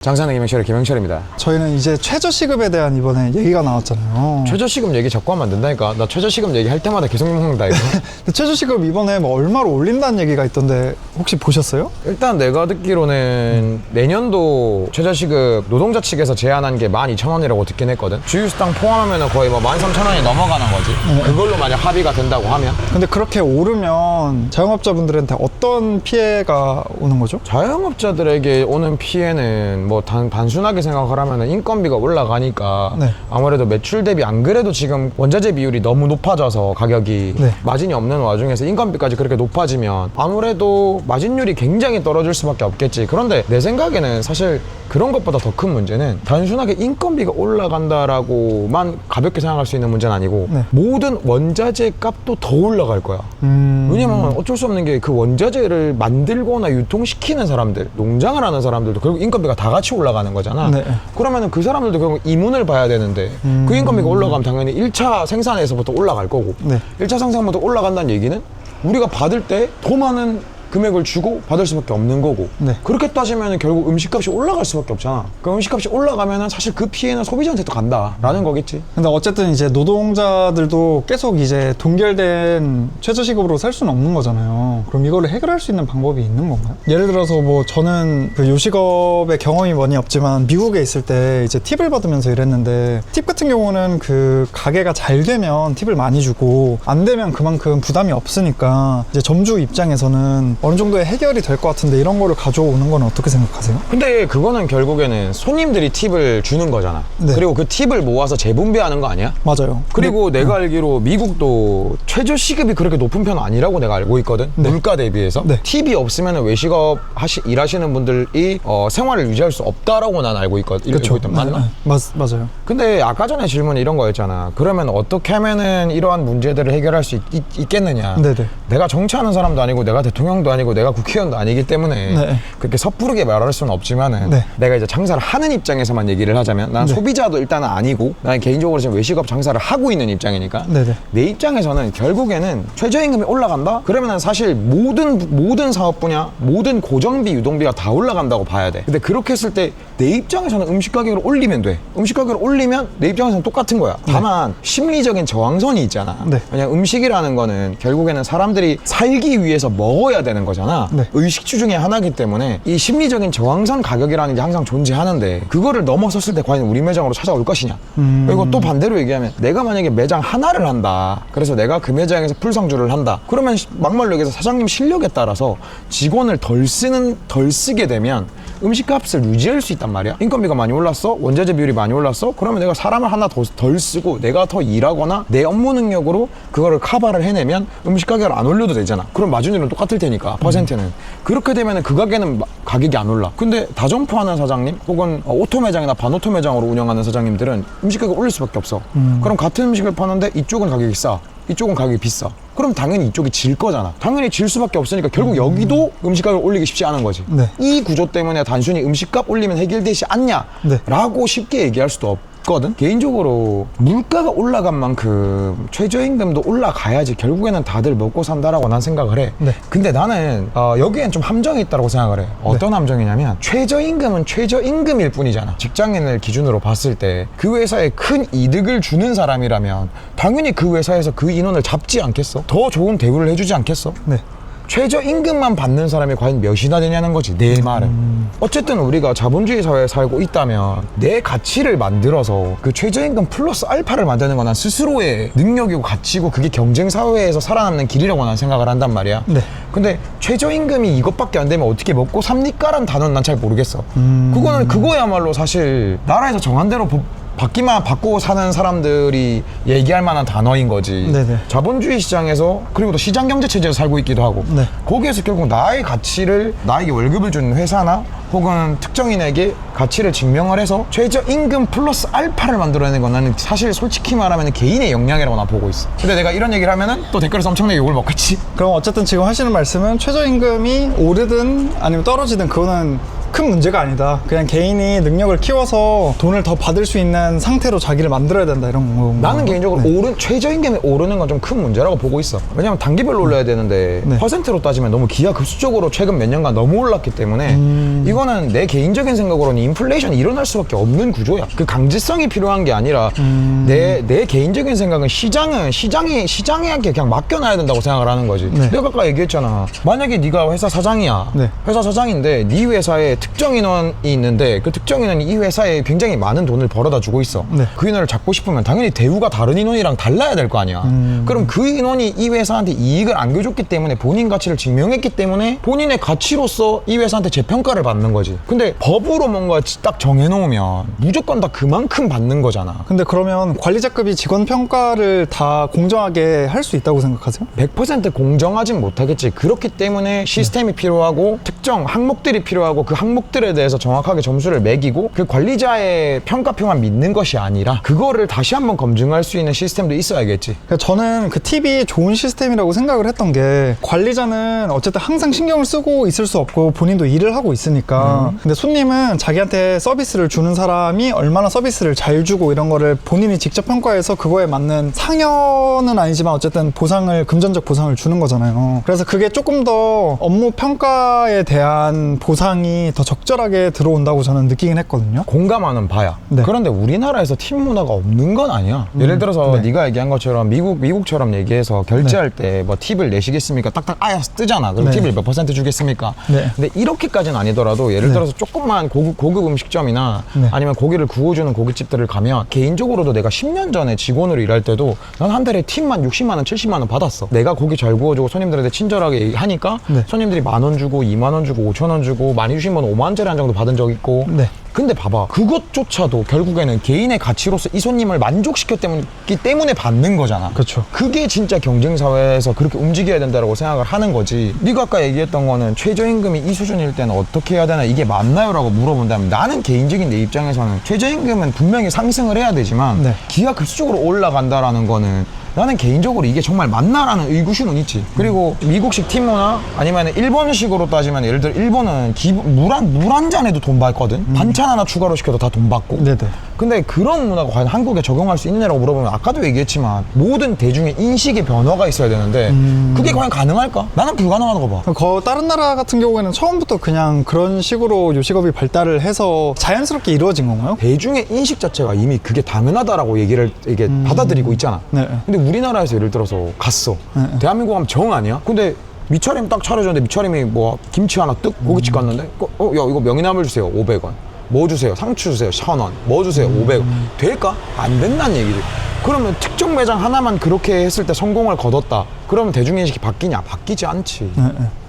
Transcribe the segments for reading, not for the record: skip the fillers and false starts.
장사는 김영철입니다. 저희는 이제 최저시급에 대한 이번에 얘기가 나왔잖아요. 최저시급 얘기 자꾸 하면 안 된다니까. 나 최저시급 얘기할 때마다 계속 먹는다 이거. 최저시급 이번에 뭐 얼마로 올린다는 얘기가 있던데 혹시 보셨어요? 일단 내가 듣기로는 내년도 최저시급 노동자 측에서 제안한 게 12,000원이라고 듣긴 했거든. 주유수당 포함하면 거의 뭐 13,000원이 넘어가는 거지. 그걸로 만약 합의가 된다고 하면. 근데 그렇게 오르면 자영업자분들한테 어떤 피해가 오는 거죠? 자영업자들에게 오는 피해는 뭐 단순하게 생각하라면 인건비가 올라가니까 네. 아무래도 매출 대비 안 그래도 지금 원자재 비율이 너무 높아져서 가격이 네. 마진이 없는 와중에서 인건비까지 그렇게 높아지면 아무래도 마진율이 굉장히 떨어질 수밖에 없겠지. 그런데 내 생각에는 사실 그런 것보다 더 큰 문제는 단순하게 인건비가 올라간다라고만 가볍게 생각할 수 있는 문제는 아니고 네. 모든 원자재 값도 더 올라갈 거야. 왜냐면 어쩔 수 없는 게 그 원자재를 만들거나 유통시키는 사람들, 농장을 하는 사람들도 결국 인건비가 다 같이 올라가는 거잖아. 네. 그러면은 그 사람들도 결국 이문을 봐야 되는데 그 인건비가 올라가면 당연히 1차 생산에서부터 올라갈 거고 네. 1차 생산부터 올라간다는 얘기는 우리가 받을 때 더 많은 금액을 주고 받을 수밖에 없는 거고 네. 그렇게 따지면 결국 음식값이 올라갈 수밖에 없잖아. 그 음식값이 올라가면 사실 그 피해는 소비자한테 또 간다라는 거겠지. 근데 어쨌든 이제 노동자들도 계속 이제 동결된 최저시급으로 살 수는 없는 거잖아요. 그럼 이거를 해결할 수 있는 방법이 있는 건가요? 예를 들어서 뭐 저는 그 요식업의 경험이 많이 없지만 미국에 있을 때 이제 팁을 받으면서 일했는데 팁 같은 경우는 그 가게가 잘 되면 팁을 많이 주고 안 되면 그만큼 부담이 없으니까 이제 점주 입장에서는 어느 정도의 해결이 될 것 같은데 이런 거를 가져오는 건 어떻게 생각하세요? 근데 그거는 결국에는 손님들이 팁을 주는 거잖아. 네. 그리고 그 팁을 모아서 재분배하는 거 아니야? 맞아요. 그리고 근데, 내가 알기로 미국도 최저 시급이 그렇게 높은 편은 아니라고 내가 알고 있거든. 네. 물가 대비해서. 네. 팁이 없으면 외식업 일하시는 분들이 생활을 유지할 수 없다라고 난 알고 있거든. 그렇죠. 맞나? 맞아요. 근데 아까 전에 질문이 이런 거였잖아. 그러면 어떻게 하면은 이러한 문제들을 해결할 수 있겠느냐. 네네. 내가 정치하는 사람도 아니고 내가 대통령도 아니고 내가 국회의원도 아니기 때문에 네. 그렇게 섣부르게 말할 수는 없지만은 네. 내가 이제 장사를 하는 입장에서만 얘기를 하자면 난 네. 소비자도 일단은 아니고 난 개인적으로 지금 외식업 장사를 하고 있는 입장이니까 네네. 내 입장에서는 결국에는 최저임금이 올라간다? 그러면은 사실 모든 사업 분야, 모든 고정비, 유동비가 다 올라간다고 봐야 돼. 근데 그렇게 했을 때 내 입장에서는 음식 가격을 올리면 돼. 음식 가격을 올리면 내 입장에서는 똑같은 거야. 다만 심리적인 저항선이 있잖아. 네. 왜냐면 음식이라는 거는 결국에는 사람들이 살기 위해서 먹어야 되는 거잖아. 네. 의식주 중에 하나이기 때문에 이 심리적인 저항선 가격이라는 게 항상 존재하는데 그거를 넘어섰을 때 과연 우리 매장으로 찾아올 것이냐. 그리고 또 반대로 얘기하면 내가 만약에 매장 하나를 한다. 그래서 내가 그 매장에서 풀상주를 한다. 그러면 막말로 얘기해서 사장님 실력에 따라서 직원을 덜 쓰게 되면 음식값을 유지할 수 있단 말이야. 인건비가 많이 올랐어, 원자재 비율이 많이 올랐어, 그러면 내가 사람을 하나 덜 쓰고 내가 더 일하거나 내 업무 능력으로 그거를 커버를 해내면 음식 가격을 안 올려도 되잖아. 그럼 마진율은 똑같을 테니까 퍼센트는. 그렇게 되면 그 가게는 가격이 안 올라. 근데 다점포하는 사장님 혹은 오토 매장이나 반오토 매장으로 운영하는 사장님들은 음식 가격을 올릴 수밖에 없어. 그럼 같은 음식을 파는데 이쪽은 가격이 싸, 이쪽은 가격이 비싸. 그럼 당연히 이쪽이 질 거잖아. 당연히 질 수밖에 없으니까 결국 여기도 음식 가격을 올리기 쉽지 않은 거지. 네. 이 구조 때문에 단순히 음식값 올리면 해결되지 않냐? 네. 라고 쉽게 얘기할 수도 없거든. 개인적으로 물가가 올라간 만큼 최저임금도 올라가야지 결국에는 다들 먹고 산다라고 난 생각을 해. 네. 근데 나는 여기엔 좀 함정이 있다고 생각을 해. 어떤 함정이냐면 최저임금은 최저임금일 뿐이잖아. 직장인을 기준으로 봤을 때 그 회사에 큰 이득을 주는 사람이라면 당연히 그 회사에서 그 인원을 잡지 않겠어? 더 좋은 대우를 해주지 않겠어? 네. 최저임금만 받는 사람이 과연 몇이나 되냐는 거지, 내 말은. 어쨌든 우리가 자본주의 사회에 살고 있다면 내 가치를 만들어서 그 최저임금 플러스 알파를 만드는 건 난 스스로의 능력이고 가치고 그게 경쟁사회에서 살아남는 길이라고 난 생각을 한단 말이야. 네. 근데 최저임금이 이것밖에 안 되면 어떻게 먹고 삽니까라는 단어는 난 잘 모르겠어. 그거야말로 사실 나라에서 정한 대로 받고 사는 사람들이 얘기할 만한 단어인 거지. 네네. 자본주의 시장에서 그리고 또 시장 경제 체제에서 살고 있기도 하고 네. 거기에서 결국 나의 가치를 나에게 월급을 주는 회사나 혹은 특정인에게 가치를 증명을 해서 최저임금 플러스 알파를 만들어내는 건 나는 사실 솔직히 말하면 개인의 역량이라고 나 보고 있어. 근데 내가 이런 얘기를 하면은 또 댓글에서 엄청나게 욕을 먹겠지. 그럼 어쨌든 지금 하시는 말씀은 최저임금이 오르든 아니면 떨어지든 그거는 큰 문제가 아니다. 그냥 개인이 능력을 키워서 돈을 더 받을 수 있는 상태로 자기를 만들어야 된다 이런 거. 나는 개인적으로 네. 최저임금이 오르는 건 좀 큰 문제라고 보고 있어. 왜냐면 단기별로 올려야 되는데 네. 퍼센트로 따지면 너무 기하급수적으로 최근 몇 년간 너무 올랐기 때문에 이거는 내 개인적인 생각으로는 인플레이션이 일어날 수밖에 없는 구조야. 그 강제성이 필요한 게 아니라 내 개인적인 생각은 시장에게 그냥 맡겨놔야 된다고 생각을 하는 거지. 네. 내가 아까 얘기했잖아. 만약에 네가 회사 사장이야. 네. 회사 사장인데 네 회사에 특정 인원이 있는데 그 특정 인원이 이 회사에 굉장히 많은 돈을 벌어다 주고 있어. 네. 그 인원을 잡고 싶으면 당연히 대우가 다른 인원이랑 달라야 될 거 아니야. 그럼 그 인원이 이 회사한테 이익을 안겨줬기 때문에 본인 가치를 증명했기 때문에 본인의 가치로서 이 회사한테 재평가를 받는 거지. 근데 법으로 뭔가 딱 정해놓으면 무조건 다 그만큼 받는 거잖아. 근데 그러면 관리자급이 직원 평가를 다 공정하게 할 수 있다고 생각하세요? 100% 공정하진 못하겠지. 그렇기 때문에 시스템이 필요하고 특정 항목들이 필요하고 그 항목들에 대해서 정확하게 점수를 매기고 그 관리자의 평가표만 믿는 것이 아니라 그거를 다시 한번 검증할 수 있는 시스템도 있어야겠지. 그러니까 저는 그 팁이 좋은 시스템이라고 생각을 했던 게 관리자는 어쨌든 항상 신경을 쓰고 있을 수 없고 본인도 일을 하고 있으니까 근데 손님은 자기한테 서비스를 주는 사람이 얼마나 서비스를 잘 주고 이런 거를 본인이 직접 평가해서 그거에 맞는 상여는 아니지만 어쨌든 보상을 금전적 보상을 주는 거잖아요. 그래서 그게 조금 더 업무 평가에 대한 보상이 더 적절하게 들어온다고 저는 느끼긴 했거든요. 공감하는 바야. 네. 그런데 우리나라에서 팀 문화가 없는 건 아니야. 예를 들어서 네. 네가 얘기한 것처럼 미국처럼 얘기해서 결제할 때 뭐 팁을 내시겠습니까? 딱딱 뜨잖아. 그럼 네. 팁을 몇 퍼센트 주겠습니까? 네. 근데 이렇게까지는 아니더라도 예를 네. 들어서 조금만 고급 음식점이나 네. 아니면 고기를 구워주는 고깃집들을 가면 개인적으로도 내가 10년 전에 직원으로 일할 때도 난 한 달에 팁만 60만 원, 70만 원 받았어. 내가 고기 잘 구워주고 손님들한테 친절하게 하니까 네. 손님들이 10,000원 주고 20,000원 주고 5,000원 주고 많이 주신 분 5만원짜리 한 정도 받은 적 있고 네. 근데 봐봐 그것조차도 결국에는 개인의 가치로서 이 손님을 만족시켰기 때문에 받는 거잖아. 그렇죠. 그게 진짜 경쟁사회에서 그렇게 움직여야 된다고 생각을 하는 거지. 네가 아까 얘기했던 거는 최저임금이 이 수준일 때는 어떻게 해야 되나 이게 맞나요? 라고 물어본다면 나는 개인적인 내 입장에서는 최저임금은 분명히 상승을 해야 되지만 네. 기하급수적으로 올라간다라는 거는 나는 개인적으로 이게 정말 맞나라는 의구심은 있지. 그리고 미국식 팀 문화 아니면 일본식으로 따지면 예를 들어 일본은 물 한 잔에도 돈 받거든. 반찬 하나 추가로 시켜도 다 돈 받고. 네네. 근데 그런 문화가 과연 한국에 적용할 수 있느냐라고 물어보면 아까도 얘기했지만 모든 대중의 인식의 변화가 있어야 되는데 그게 과연 가능할까? 나는 불가능하다고 봐. 다른 나라 같은 경우에는 처음부터 그냥 그런 식으로 요식업이 발달을 해서 자연스럽게 이루어진 건가요? 대중의 인식 자체가 이미 그게 당연하다라고 얘기를 이게 받아들이고 있잖아. 네. 근데 우리나라에서 예를 들어서 갔어. 대한민국 하면 정 아니야? 근데 미차림 딱 차려줬는데 미차림이 뭐 김치 하나 뜩 고깃집 갔는데 야 이거 명이나물 주세요 500원 뭐 주세요 상추 주세요 1,000원 뭐 주세요 500원 될까? 안 된다는 얘기지. 그러면 특정 매장 하나만 그렇게 했을 때 성공을 거뒀다. 그러면 대중의 인식이 바뀌냐? 바뀌지 않지.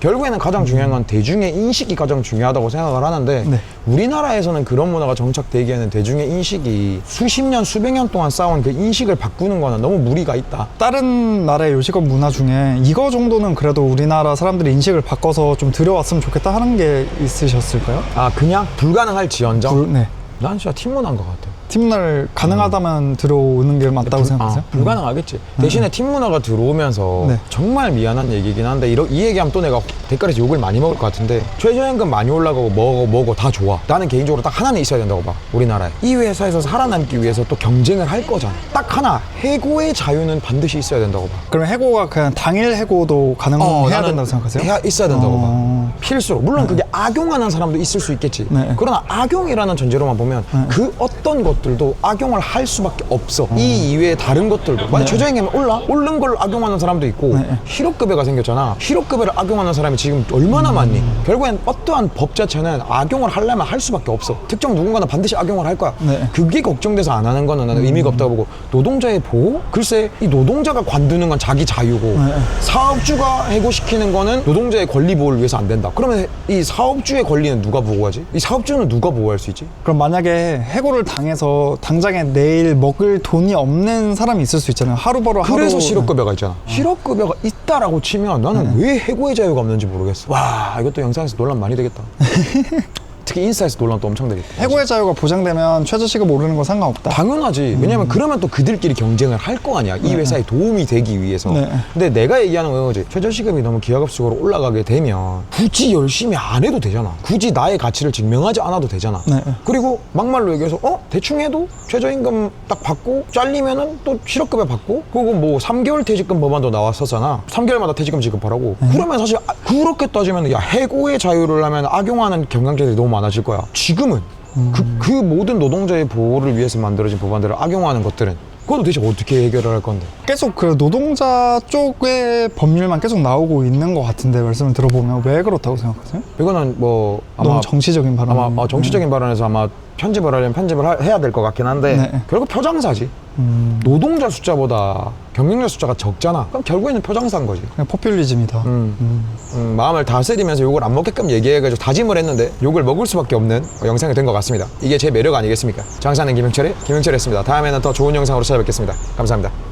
결국에는 가장 중요한 건 대중의 인식이 가장 중요하다고 생각을 하는데 네. 우리나라에서는 그런 문화가 정착되기에는 대중의 인식이 수십 년, 수백 년 동안 쌓아온 그 인식을 바꾸는 거는 너무 무리가 있다. 다른 나라의 요식업 문화 중에 이거 정도는 그래도 우리나라 사람들이 인식을 바꿔서 좀 들여왔으면 좋겠다 하는 게 있으셨을까요? 아 그냥 불가능할지언정? 네. 난 진짜 팀 문화인 것 같아. 팀 문화를 가능하다면 들어오는 게 맞다고 생각하세요? 불가능하겠지. 대신에 팀 문화가 들어오면서 네. 정말 미안한 얘기긴 한데 이 얘기하면 또 내가 댓글에서 욕을 많이 먹을 것 같은데 최저임금 많이 올라가고 뭐고 다 좋아. 나는 개인적으로 딱 하나는 있어야 된다고 봐. 우리나라에. 이 회사에서 살아남기 위해서 또 경쟁을 할 거잖아. 딱 하나. 해고의 자유는 반드시 있어야 된다고 봐. 그럼 해고가 그냥 당일 해고도 가능해야 나는 된다고 생각하세요? 해야 있어야 된다고 어. 봐. 필수로. 물론 그게 악용하는 사람도 있을 수 있겠지. 네. 그러나 악용이라는 전제로만 보면 그 어떤 것들도 악용을 할 수밖에 없어. 이 이외에 다른 것들도. 만약 최저임금이 오른 걸 악용하는 사람도 있고 실업급여가 생겼잖아. 실업급여를 악용하는 사람이 지금 얼마나 많니? 결국엔 어떠한 법 자체는 악용을 하려면 할 수밖에 없어. 특정 누군가는 반드시 악용을 할 거야. 네. 그게 걱정돼서 안 하는 거는 나는 의미가 없다고 보고 노동자의 보호? 글쎄 이 노동자가 관두는 건 자기 자유고 사업주가 해고시키는 거는 노동자의 권리 보호를 위해서 안 된다. 그러면 이 사업주의 권리는 누가 보호하지? 이 사업주는 누가 보호할 수 있지? 그럼 만약에 해고를 당해서 당장에 내일 먹을 돈이 없는 사람이 있을 수 있잖아요. 하루 벌어 하루. 그래서 실업급여가 있잖아. 실업급여가 있다라고 치면 나는 왜 해고의 자유가 없는지 모르겠어. 와 이것도 영상에서 논란 많이 되겠다. 특히 인스타에서 논란 또 엄청 되겠다. 해고의 자유가 보장되면 최저시급 오르는 건 상관없다. 당연하지. 왜냐면 그러면 또 그들끼리 경쟁을 할 거 아니야. 이 회사에 도움이 되기 위해서. 네. 근데 내가 얘기하는 건 거지. 최저시급이 너무 기하급수적으로 올라가게 되면 굳이 열심히 안 해도 되잖아. 굳이 나의 가치를 증명하지 않아도 되잖아. 네. 그리고 막말로 얘기해서 대충 해도 최저임금 딱 받고 잘리면은 또 실업급여 받고 그리고 뭐 3개월 퇴직금 법안도 나왔었잖아. 3개월마다 퇴직금 지급하라고. 그러면 사실 그렇게 따지면 야 해고의 자유를 하면 악용하는 경영자들이 너무 많아질 거야. 지금은 그 모든 노동자의 보호를 위해서 만들어진 법안들을 악용하는 것들은 그건 도대체 어떻게 해결을 할 건데? 계속 그 노동자 쪽의 법률만 계속 나오고 있는 것 같은데 말씀을 들어보면 왜 그렇다고 생각하세요? 이거는 뭐 아마 너무 정치적인 발언. 아마 정치적인 발언에서 아마 편집을 하려면 편집을 해야 될 것 같긴 한데 네. 결국 표장사지. 노동자 숫자보다 경영자 숫자가 적잖아. 그럼 결국에는 표장사인 거지. 그냥 포퓰리즘이다. 마음을 다스리면서 욕을 안 먹게끔 얘기해가지고 다짐을 했는데 욕을 먹을 수밖에 없는 영상이 된 것 같습니다. 이게 제 매력 아니겠습니까? 장사는 김영철이었습니다. 다음에는 더 좋은 영상으로 찾아뵙겠습니다. 감사합니다.